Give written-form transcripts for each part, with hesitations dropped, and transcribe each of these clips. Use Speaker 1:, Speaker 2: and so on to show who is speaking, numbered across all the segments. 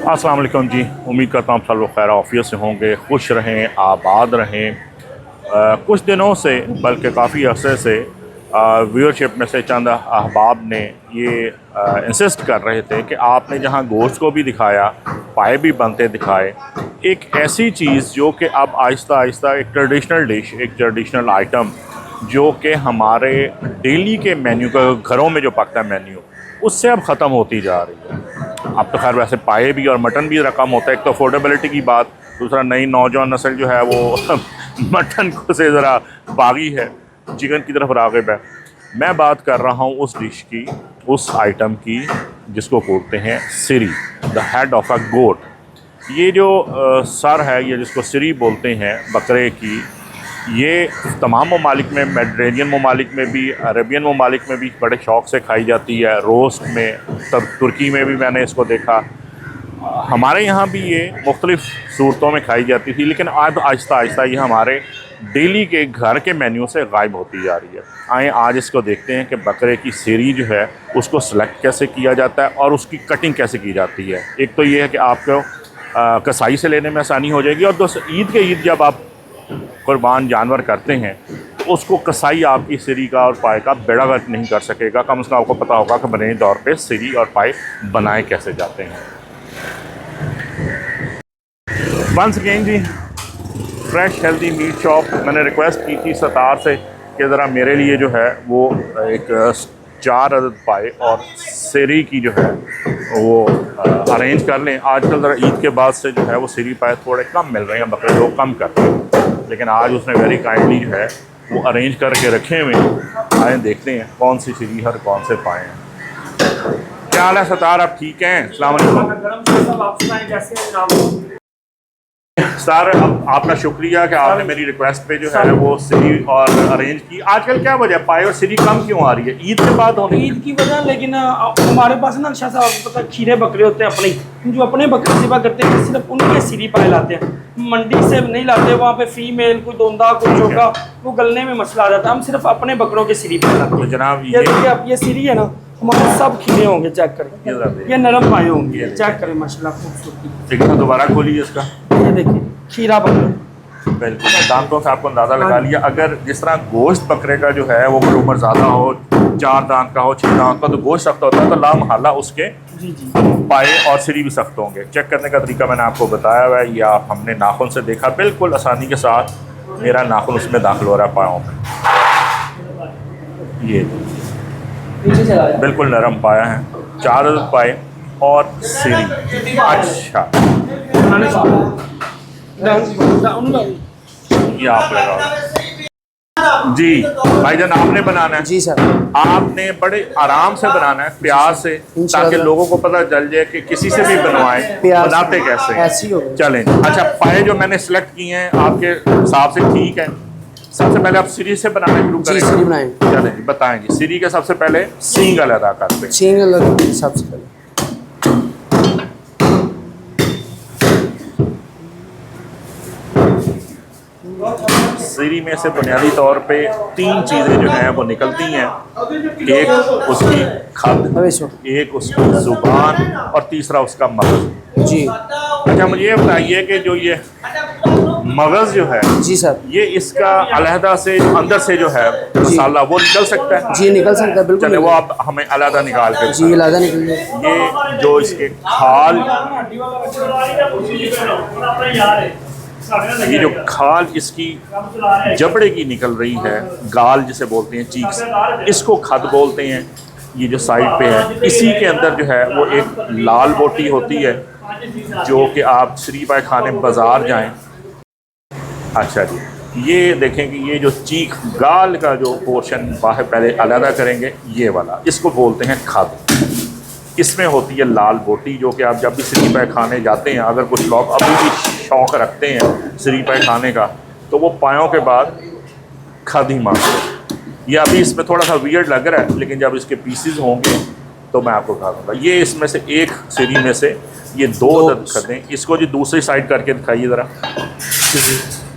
Speaker 1: अस्सलाम वालेकुम जी। उम्मीद करता हूँ सब लोग खैर ऑफिस से होंगे, खुश रहें, आबाद रहें। कुछ दिनों से बल्कि काफ़ी अरसे से व्यूअरशिप में से चंद अहबाब ने ये इंसिस्ट कर रहे थे कि आपने जहाँ गोश्त को भी दिखाया, पाए भी बनते दिखाए, एक ऐसी चीज़ जो कि अब आहिस्ता आहिस्ता एक ट्रेडिशनल डिश, एक ट्रेडिशनल आइटम जो कि हमारे डेली के मेन्यू का घरों में जो पकता है मेन्यू, उससे अब ख़त्म होती जा रही है। अब तो खैर वैसे पाए भी और मटन भी रकम होता है। एक तो अफोर्डेबिलिटी की बात, दूसरा नई नौजवान नस्ल जो है वो मटन को से ज़रा बागी है, चिकन की तरफ राग़िब है। मैं बात कर रहा हूँ उस डिश की, उस आइटम की जिसको बोलते हैं सिरी, द हेड ऑफ अ गोट। ये जो सर है, ये जिसको सिरी बोलते हैं बकरे की, ये तमाम ममालिक में, मेडिटेरेनियन ममालिक में भी, अरबियन ममालिक में भी बड़े शौक़ से खाई जाती है। रोस्ट में, तब तुर्की में भी मैंने इसको देखा। हमारे यहाँ भी ये मुख्तलिफ़ सूरतों में खाई जाती थी, लेकिन अब आहिस्ता आहिस्ता ये हमारे डेली के घर के मेन्यू से गायब होती जा रही है। आए आज इसको देखते हैं कि बकरे की सिरी जो है उसको सेलेक्ट कैसे किया जाता है और उसकी कटिंग कैसे की जाती है। एक तो ये है कि आपको कसाई से लेने में आसानी हो जाएगी, और दोस्त ईद के ईद जब आप कुर्बान जानवर करते हैं उसको कसाई आपकी सिरी का और पाए का बेड़ा गर्क नहीं कर सकेगा। कम से कम आपको पता होगा कि बने तौर पे सिरी और पाए बनाए कैसे जाते हैं। वंस अगेन जी, फ्रेश हेल्दी मीट शॉप। मैंने रिक्वेस्ट की थी सतार से कि ज़रा मेरे लिए जो है वो एक 4 अदद पाए और सिरी की जो है वो अरेंज कर लें। आजकल ज़रा ईद के बाद से जो है वो सिरी पाए थोड़े कम मिल रहे हैं, बकरे लोग कम करते हैं, लेकिन आज उसने वेरी काइंडली जो है वो अरेंज करके रखे हुए हैं। आए देखते हैं कौन सी सिरी हर कौन से पाए हैं। क्या हाल है सतार, आप ठीक हैं? अस्सलाम वालेकुम सर, आपका शुक्रिया कि आपने मेरी रिक्वेस्ट पे जो है वो सिरी और अरेंज की। आजकल क्या वजह पाए और सिरी कम क्यों आ रही है? ईद के बाद होने
Speaker 2: ईद की वजह, लेकिन हमारे पास ना शाह साहब आपको पता खीरे बकरे होते हैं अपने, जो अपने बकरे सेवा करते हैं सिर्फ उनके सिरी पाए लाते हैं, मंडी से नहीं लाते। वहाँ पे फीमेल कोई दोंदा कोई चौका, वो गलने में मसला आ जाता है। हम सिर्फ अपने बकरों के सिरी पाए लाते हैं।
Speaker 1: जनाब
Speaker 2: ये देखिए, अब ये सिरी है ना, हमारे सब खीरे होंगे, चेक करें, ये नरम पाए होंगे, चेक करें माशाल्लाह खूबसूरती।
Speaker 1: दोबारा खोलिए इसका,
Speaker 2: ये देखिए खीरा बकरा,
Speaker 1: बिल्कुल दांतों से आपको अंदाज़ा लगा लिया। अगर जिस तरह गोश्त बकरे का जो है वो उम्र ज़्यादा हो, 4 दांत का हो, 6 दांत का, तो गोश्त सख्त होता है, तो लामहल्ला उसके
Speaker 2: जी
Speaker 1: पाए और सिरी भी सख्त होंगे। चेक करने का तरीका मैंने आपको बताया हुआ है, या हमने नाखून से देखा, बिल्कुल आसानी के साथ मेरा नाखून उसमें दाखिल हो रहा है पायों में। ये बिल्कुल नरम पाया है, 4 अदद पाए और सिरी। अच्छा, ये आप लगाओ जी भाईजान, आपने बनाना है?
Speaker 3: जी सर।
Speaker 1: आपने बड़े आराम से बनाना है, प्यार से, ताकि लोगों को पता चल जाए कि किसी से भी बनवाएं बनाते कैसे हैं। चलें, अच्छा पाए जो मैंने सेलेक्ट किए हैं आपके हिसाब से ठीक है। सबसे पहले आप सिरी से बनाना शुरू करें।
Speaker 3: सिरी बनाएंगे।
Speaker 1: चलें जी, बताएं जी। सिरी के सबसे पहले सींग अलग करते हैं।
Speaker 3: सींग अलग सबसे पहले
Speaker 1: सिरी में से बुनियादी तौर पे 3 चीज़ें जो हैं वो निकलती हैं। एक उसकी खद, एक उसकी ज़ुबान और तीसरा उसका मगज़।
Speaker 3: जी।
Speaker 1: अच्छा, मुझे ये बताइए कि जो ये मगज़ जो है, जी सर, ये इसका अलहदा से अंदर से जो है मसाला वो निकल सकता है?
Speaker 3: जी निकल सकता है, बिल्कुल।
Speaker 1: चले वो आप हमें अलहदा निकाल के
Speaker 3: जी अलहदा निकल जाए।
Speaker 1: ये जो इसके खाल, ये जो खाल इसकी जबड़े की निकल रही है, गाल जिसे बोलते हैं, चीक्स, इसको खद बोलते हैं। ये जो साइड पे है, इसी के अंदर जो है वो एक लाल बोटी होती है, जो कि आप सिरी पाए खाने बाज़ार जाएं। अच्छा जी, ये देखें कि ये जो चीख गाल का जो पोर्शन बाहर पहले अलग करेंगे, ये वाला, इसको बोलते हैं खद। इसमें होती है लाल बोटी, जो कि आप जब भी सिरी पाए खाने जाते हैं, अगर कुछ लोग अभी भी शौक़ रखते हैं सिरी पाए खाने का, तो वो पायों के बाद खद ही मांगते हैं। ये अभी इसमें थोड़ा सा वियर्ड लग रहा है, लेकिन जब इसके पीसीज होंगे तो मैं आपको बता दूँगा। ये इसमें से एक सिरी में से ये 2 अदद खदें। इसको जी दूसरी साइड करके दिखाइए ज़रा।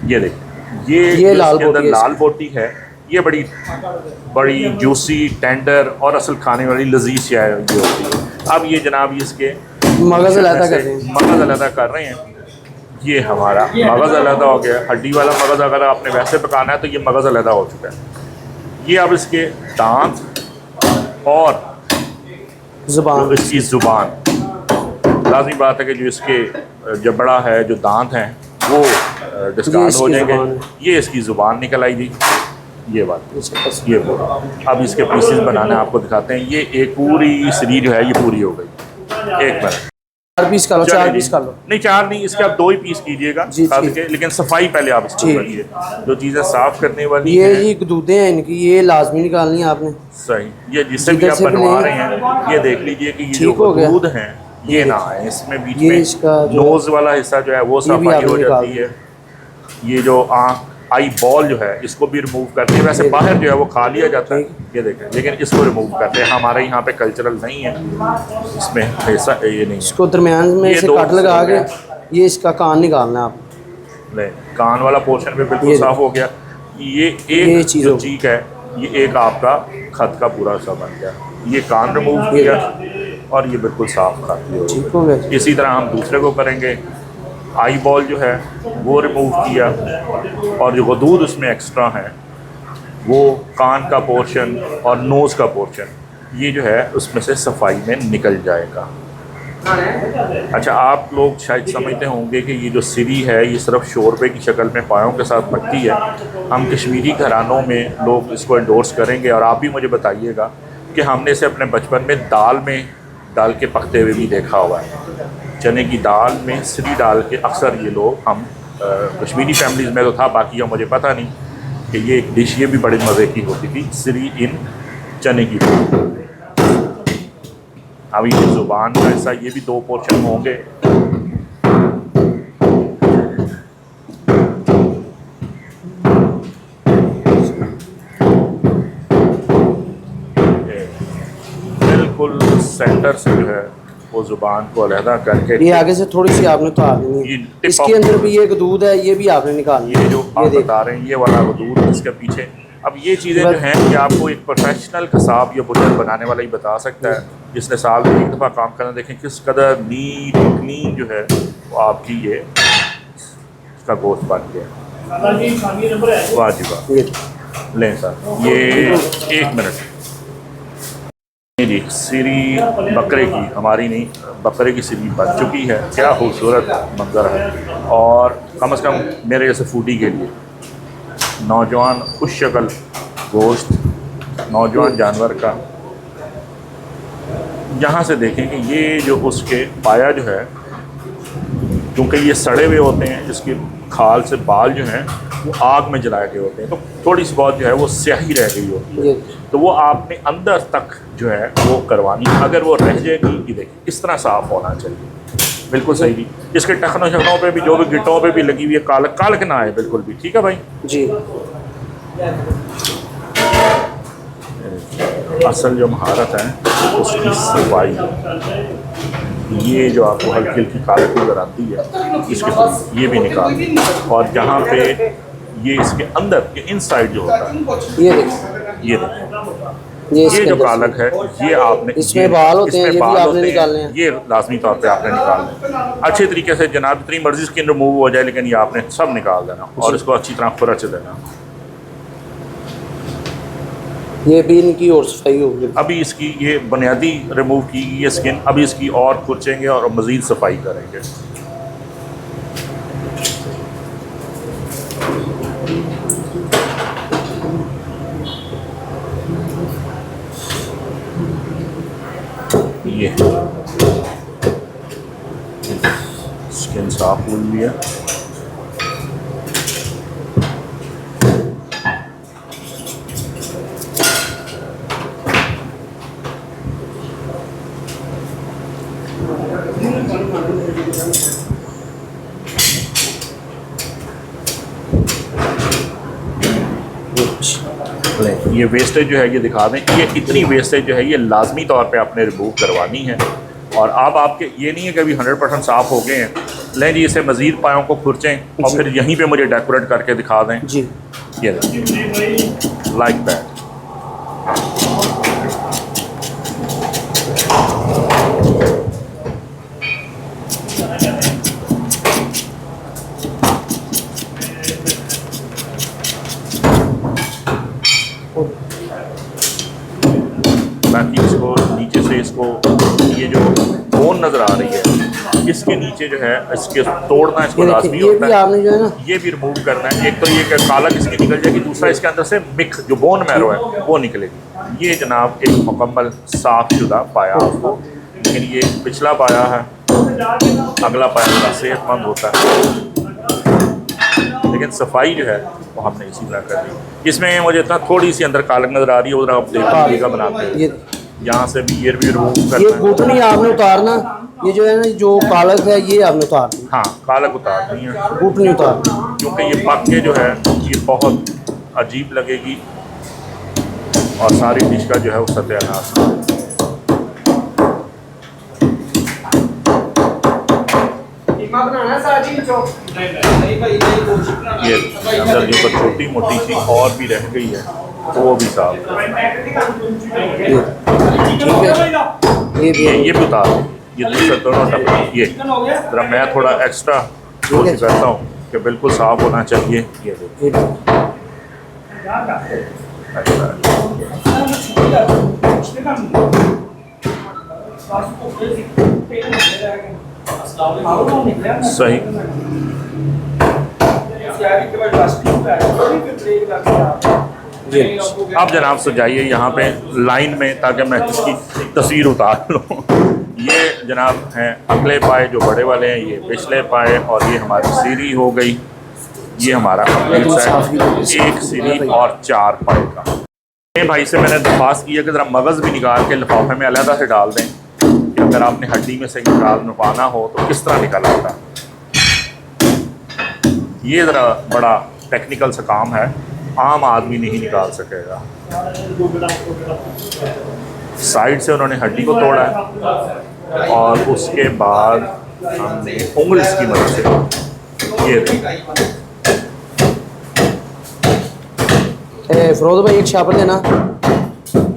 Speaker 1: ये देखिए, ये लाल बोटी है। ये बड़ी जूसी, टेंडर और असल खाने वाली लजीज चाय ये होती है। अब ये जनाब इसके
Speaker 3: मगज़ अलहदा कर रहे हैं।
Speaker 1: मगज़ अलहदा कर रहे हैं। ये हमारा मगज़ अलहदा हो गया। हड्डी वाला मगज़ अगर आपने वैसे पकाना है तो ये मगज़ अलहदा हो चुका है। ये अब इसके दांत और
Speaker 3: ज़ुबान,
Speaker 1: इसकी ज़ुबान, लाजमी बात है कि जो इसके जबड़ा है, जो दांत हैं वो डिस्कार्ड हो
Speaker 3: इसकी
Speaker 1: जाएंगे।
Speaker 3: ज़ुबान
Speaker 1: ये इसकी ज़ुबान निकल आई थी। ये बात,
Speaker 3: है।
Speaker 1: ये पूरा। अब इसके पीसेस बनाने आपको दिखाते हैं। ये एक पूरी सीरी जो है ये पूरी हो गई। एक मिनट,
Speaker 3: 4 पीस कर लो, 4
Speaker 1: चलिए
Speaker 3: पीस
Speaker 1: जी।
Speaker 3: कर लो।
Speaker 1: नहीं 4 नहीं, इसके आप 2 ही पीस कीजिएगा
Speaker 3: जी,
Speaker 1: काट
Speaker 3: ठीक।
Speaker 1: के, लेकिन सफाई पहले आप इसको
Speaker 3: ठीक।
Speaker 1: करिए। जो चीज़ें साफ़ करने वाली
Speaker 3: ये
Speaker 1: हैं,
Speaker 3: जी गदूदें हैं इनकी, ये लाजमी निकालनी है आपने।
Speaker 1: सही, ये जिससे भी
Speaker 3: जिधर
Speaker 1: आप
Speaker 3: से भी
Speaker 1: बनवा
Speaker 3: लें।
Speaker 1: रहे हैं ये देख लीजिए कि ये
Speaker 3: ठीक
Speaker 1: जो
Speaker 3: हो गया।
Speaker 1: दूध हैं ये ना आए इसमें। बीच
Speaker 3: ये
Speaker 1: में
Speaker 3: इसका जो
Speaker 1: नोज़ वाला हिस्सा जो है वो
Speaker 3: ये भी
Speaker 1: सफाई
Speaker 3: आपने
Speaker 1: हो
Speaker 3: निकाल
Speaker 1: जाती है। ये जो आँख आई बॉल जो है इसको भी रिमूव करते हैं। वैसे
Speaker 3: ठीक।
Speaker 1: बाहर जो है वो खा लिया जाता है,
Speaker 3: ठीक।
Speaker 1: ये देखें, लेकिन इसको रिमूव करते हैं। हमारे यहाँ पे कल्चरल नहीं है इसमें हिस्सा, ये नहीं है।
Speaker 3: इसको दरमियान में
Speaker 1: ये
Speaker 3: से
Speaker 1: दो
Speaker 3: कट लगा
Speaker 1: हिस्से
Speaker 3: के ये इसका कान निकालना है आप।
Speaker 1: ले, कान वाला पोर्शन भी बिल्कुल
Speaker 3: ये
Speaker 1: साफ हो गया। ये
Speaker 3: ये
Speaker 1: एक
Speaker 3: चीज़
Speaker 1: जो
Speaker 3: हो गई।
Speaker 1: चीक है ये एक आपका खत का पूरा सा बन गया। ये कान रिमूव
Speaker 3: ये
Speaker 1: किया और ये बिल्कुल साफ खत भी हो
Speaker 3: ठीक
Speaker 1: गया।
Speaker 3: हो गया।
Speaker 1: इसी तरह हम दूसरे को करेंगे। आई बॉल जो है वो रिमूव किया और जो गदूद उसमें एक्स्ट्रा है वो कान का पोर्शन और नोज़ का पोर्शन ये जो है उसमें से सफाई में निकल जाएगा। अच्छा, आप लोग शायद समझते होंगे कि ये जो सिरी है ये सिर्फ शोरबे की शक्ल में पायों के साथ पकती है। हम कश्मीरी घरानों में लोग इसको एंडोर्स करेंगे और आप भी मुझे बताइएगा कि हमने इसे अपने बचपन में दाल में डाल के पकते हुए भी देखा हुआ है। चने की दाल में सिरी डाल के अक्सर ये लोग हम कश्मीरी फैमिलीज़ में तो था, बाकी का मुझे पता नहीं कि ये एक डिश ये भी बड़े मज़े की होती थी, सिरी इन चने की दाल। अभी ये ज़ुबान का हिस्सा ये भी 2 पोर्शन होंगे। बिल्कुल सेंटर से जो है वो ज़ुबान को अलहदा करके
Speaker 3: ये आगे से थोड़ी सी आपने तो देनी
Speaker 1: ये
Speaker 3: है।
Speaker 1: टिप
Speaker 3: इसके
Speaker 1: ऑफ-
Speaker 3: अंदर भी ये गदूद है, ये भी आपने निकालनी है।
Speaker 1: ये जो आप
Speaker 3: देख।
Speaker 1: बता रहे हैं ये वाला दूध इसके पीछे। अब ये चीज़ें जो हैं ये आपको एक प्रोफेशनल कसाब या बुजर बनाने वाला ही बता सकता है, जिसने साल में एक दफ़ा काम करना। देखें किस कदर नीट क्लीन जो है वो आपकी ये इसका गोश्त बन गया। वाह जी वाह।
Speaker 3: ये
Speaker 1: लें सर, ये 1 मिनट। ये जी सिरी बकरे की, हमारी नहीं, बकरे की सिरी बन चुकी है। क्या खूबसूरत मंजर है। और कम से कम मेरे जैसे फूडी के लिए नौजवान खुश शक्ल गोश्त नौजवान जानवर का, यहाँ से देखें कि ये जो उसके पाया जो है, क्योंकि ये सड़े हुए होते हैं, इसके खाल से बाल जो हैं वो आग में जलाए गए होते हैं, तो थोड़ी सी बहुत जो है वो स्याही रह गई होती है।
Speaker 3: ये
Speaker 1: तो वो आपने अंदर तक जो है वो करवानी। अगर वो रह जाएगी, ये देखिए इस तरह साफ़ होना चाहिए, बिल्कुल सही भी। इसके टखनों शखनों पे भी, जो भी गिटों पे भी लगी हुई है, कालक कालक ना आए बिल्कुल भी। ठीक है भाई।
Speaker 3: जी
Speaker 1: असल जो महारत है उसकी सफाई, ये जो आपको हल्की हल्की कालक नज़र आती है इसके ये भी निकाल। और जहाँ पे ये इसके अंदर ये इनसाइड जो होता है
Speaker 3: ये देख,
Speaker 1: ये देखो,
Speaker 3: ये
Speaker 1: ये
Speaker 3: इसके
Speaker 1: जो
Speaker 3: अंदर
Speaker 1: कालक है ये आपने,
Speaker 3: इसमें
Speaker 1: ये-
Speaker 3: बाल होते हैं,
Speaker 1: इसमें
Speaker 3: ये भी
Speaker 1: बाल
Speaker 3: आपने
Speaker 1: होते हैं,
Speaker 3: निकालने हैं।
Speaker 1: ये लाजमी तौर पे आपने निकालना है अच्छे तरीके से। जनाब जितनी मर्जी स्किन रिमूव हो जाए, लेकिन ये आपने सब निकाल देना और इसको अच्छी तरह खुरच देना।
Speaker 3: ये भी इनकी और सफाई होगी।
Speaker 1: अभी इसकी ये बुनियादी रिमूव की ये स्किन, अभी इसकी और खुरचेंगे और मज़ीद सफाई करेंगे। ये स्किन साफ हो लिया। ये वेस्टेज जो है ये दिखा दें, ये इतनी वेस्टेज जो है ये लाजमी तौर पे आपने रिमूव करवानी है। और अब आपके ये नहीं है कि अभी 100% साफ़ हो गए हैं, लें जी इसे मज़ीद पायों को खुरचें और फिर यहीं पे मुझे डेकोरेट करके दिखा दें।
Speaker 3: जी
Speaker 1: ये लाइक दैट। बाकी इसको नीचे से इसको ये जो बोन नज़र आ रही है इसके नीचे जो है इसके तोड़ना इसको
Speaker 3: ये
Speaker 1: लाजमी
Speaker 3: देखिए, ये
Speaker 1: होता
Speaker 3: भी
Speaker 1: है।
Speaker 3: आपने जो है ना,
Speaker 1: ये भी रिमूव करना है। एक तो ये कि कालक इसकी निकल जाएगी, दूसरा इसके अंदर से मिक जो बोन मैरो है वो निकलेगी। ये जनाब एक मुकम्मल साफ शुदा पाया आपको, लेकिन ये पिछला पाया है, अगला पाया थोड़ा सेहतमंद होता है, लेकिन सफाई जो है वो हमने इसी तरह कर दी। इसमें मुझे इतना थोड़ी सी अंदर कालक नज़र आ रही है, उधर आप देखिएगा बनाते हैं।
Speaker 3: ये
Speaker 1: यहाँ से भी ये भी रिमूव
Speaker 3: ये
Speaker 1: करना है।
Speaker 3: घुटनी आपने उतारना, ये जो है ना जो कालक है ये आपने उतारनी,
Speaker 1: हाँ, कालक उतारनी है
Speaker 3: घुटनी उतारनी।
Speaker 1: क्योंकि ये पक के जो है ये बहुत अजीब लगेगी और सारी डिश का जो है वो सत्यानाश है। ये अंदर जो ऊपर छोटी मोटी सी और भी रह गई है तो वो भी साफ है।
Speaker 3: ठीक है, ये भी
Speaker 1: ये भी उतार दो, ये दूसरा दोनों टपका। ये जरा मैं थोड़ा एक्स्ट्रा कोशिश करता हूँ कि बिल्कुल साफ होना चाहिए। ये देखो
Speaker 3: ये भी।
Speaker 1: सही।
Speaker 3: ये
Speaker 1: आप जनाब सजाइए यहाँ पे लाइन में ताकि मैं इसकी तस्वीर उतार लूँ। ये जनाब हैं अगले पाए जो बड़े वाले हैं, ये पिछले पाए, और ये हमारी सीरी हो गई। ये हमारा कंप्लीट है, एक सीरी और 4 पाए का। भाई से मैंने दरख्वास्त की है कि ज़रा मगज़ भी निकाल के लिफाफे में अलहदा से डाल दें कि अगर आपने हड्डी में से निकालना हो तो किस तरह निकल आता है। ये ज़रा बड़ा टेक्निकल सा काम है, आम आदमी नहीं निकाल सकेगा। साइड से उन्होंने हड्डी को तोड़ा है और उसके बाद हमने उंगली की मदद से ये
Speaker 3: फिरोज भाई एक शापर देना।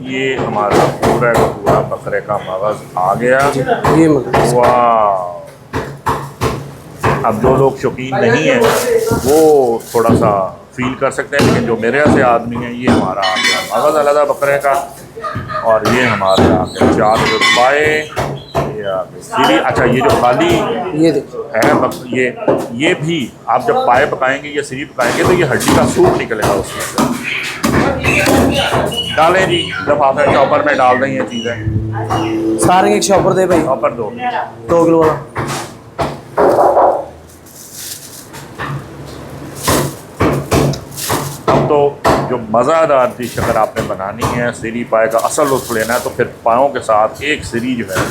Speaker 1: ये हमारा पूरा का पूरा बकरे का मगज़ आ गया।
Speaker 3: ये मगज़
Speaker 1: वाह! अब जो लोग शौकीन नहीं है वो थोड़ा सा फील कर सकते हैं, लेकिन जो मेरे से आदमी है ये हमारा आ गया मगज़ अलग बकरे का, और ये हमारे आ गए 4 जो पाए, ये आ गए सीरी। अच्छा, ये जो खाली
Speaker 3: ये देखो
Speaker 1: है ये भी आप जब पाए पकाएंगे या सीरी पकाएंगे तो ये हड्डी का सूप निकलेगा उसमें से। डालें जी लिफाफे चॉपर में डाल दें ये चीज़ें।
Speaker 3: सारे एक शॉपर दे भाई,
Speaker 1: चॉपर 2
Speaker 3: 2 किलो वाला।
Speaker 1: अब तो जो मज़ेदार डिश अगर आपने बनानी है, सीरी पाए का असल लुत्फ़ लेना है तो फिर पायों के साथ एक सीरी जो है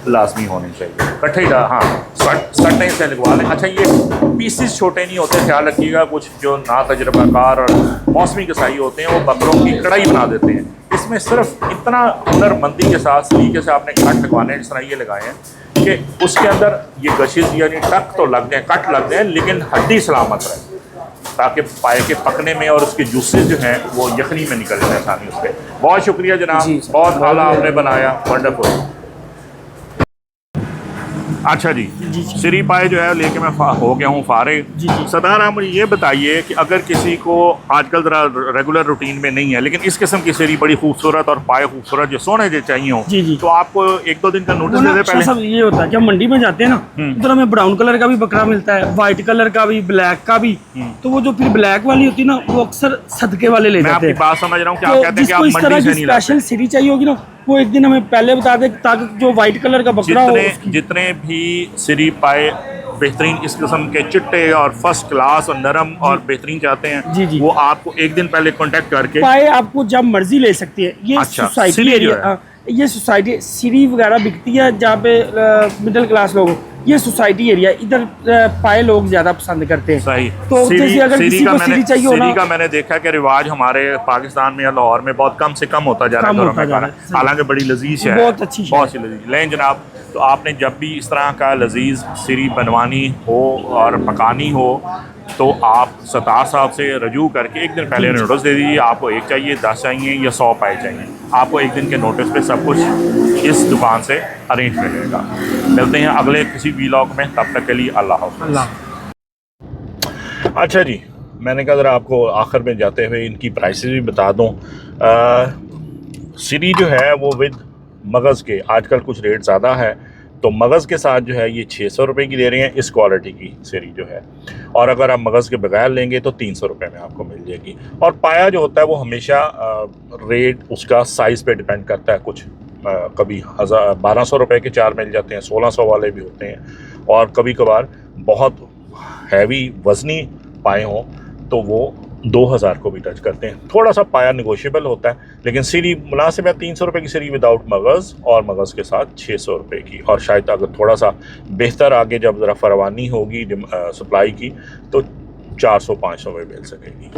Speaker 1: लाजमी होनी चाहिए। इकट्ठे ही हाँ सटने से लगवा लें। अच्छा, ये पीसेस छोटे नहीं होते, ख्याल रखिएगा। कुछ जो ना तजर्बाकार और मौसमी कसाई होते हैं वो बकरों की कढ़ाई बना देते हैं। इसमें सिर्फ इतना हुनरमंदी के साथ सलीके से आपने कट लगवाने, जिस तरह ये लगाए हैं कि उसके अंदर ये गशिश यानी टक तो लग जाए, कट लग जाए, लेकिन हड्डी सलामत रहे, ताकि पाए के पकने में और उसके जूसेस जो हैं वो यखनी में निकल जाए आसानी उससे। बहुत शुक्रिया जनाब, बहुत आला आपने बनाया, वंडरफुल। अच्छा जी, सीरी पाए जो है लेके मैं हो गया हूँ फारिग। सरदार आप मुझे ये बताइए कि अगर किसी को आजकल ज़रा रेगुलर रूटीन में नहीं है, लेकिन इस किस्म की सीरी बड़ी खूबसूरत और पाए खूबसूरत जो सोने जो चाहिए हो, तो आपको 1-2 दिन का नोटिस दे दे पहले।
Speaker 2: सब ये होता है कि हम मंडी में जाते हैं ना, उधर हमें ब्राउन कलर का भी बकरा मिलता है, व्हाइट कलर का भी, ब्लैक का भी। तो वो जो फिर ब्लैक वाली होती है ना, वो अक्सर सदके वाले ले जाते हैं।
Speaker 1: मैं आपकी बात समझ रहा हूँ कि आप कहते हैं कि आप मंडी से नहीं लाते।
Speaker 2: स्पेशल सीरी चाहिए होगी ना, वो एक दिन हमें पहले बता दे ताकि जो व्हाइट कलर का बकरा हो।
Speaker 1: जितने भी सीरी पाए बेहतरीन इस किस्म के चिट्टे और फर्स्ट क्लास और नरम और बेहतरीन चाहते हैं, वो आपको एक दिन पहले कांटेक्ट करके
Speaker 2: पाए आपको जब मर्जी ले सकती है। ये
Speaker 1: अच्छा,
Speaker 2: सोसाइटी एरिया, ये सोसाइटी सीरी वगैरह बिकती है जहाँ पे मिडिल क्लास लोग, ये सोसाइटी एरिया, इधर पाए लोग ज्यादा पसंद करते हैं।
Speaker 1: सही।
Speaker 2: तो जैसे अगर किसी को सीरी चाहिए हो ना,
Speaker 1: सीरी का मैंने देखा कि रिवाज हमारे पाकिस्तान में या लाहौर में बहुत कम से कम होता जा रहा है, हालांकि बड़ी लजीज है,
Speaker 2: बहुत अच्छी,
Speaker 1: बहुत सी लजीज। लेकिन जनाब तो आपने जब भी इस तरह का लजीज सीरी बनवानी हो और पकानी हो तो आप सतार साहब से रजू करके एक दिन पहले नोटिस दे दीजिए। आपको एक चाहिए, 10 चाहिए या 100 पाए चाहिए, आपको एक दिन के नोटिस पे सब कुछ इस दुकान से अरेंज मिलेगा। मिलते हैं अगले किसी व्लॉग में, तब तक के लिए अल्लाह हाफ़िज़। अच्छा जी, मैंने कहा ज़रा आपको आखिर में जाते हुए इनकी प्राइसेस भी बता दूँ। सीरी जो है वो विद मगज़ के आजकल कुछ रेट ज़्यादा है, तो मगज़ के साथ जो है ये 600 रुपये की दे रहे हैं इस क्वालिटी की सीरी जो है, और अगर आप मगज़ के बगैर लेंगे तो 300 रुपये में आपको मिल जाएगी। और पाया जो होता है वो हमेशा रेट उसका साइज़ पे डिपेंड करता है। कुछ कभी 1200 रुपये के 4 मिल जाते हैं, 1600 वाले भी होते हैं, और कभी कभार बहुत हैवी वज़नी पाए हों तो वो 2000 को भी टच करते हैं। थोड़ा सा पाया निगोशिएबल होता है, लेकिन सीरी मुनासिब है 300 रुपये की सीरी विदाउट मगज़, और मगज़ के साथ 600 रुपये की। और शायद अगर थोड़ा सा बेहतर आगे जब ज़रा फरवानी होगी सप्लाई की तो 400-500 में मिल सकेगी।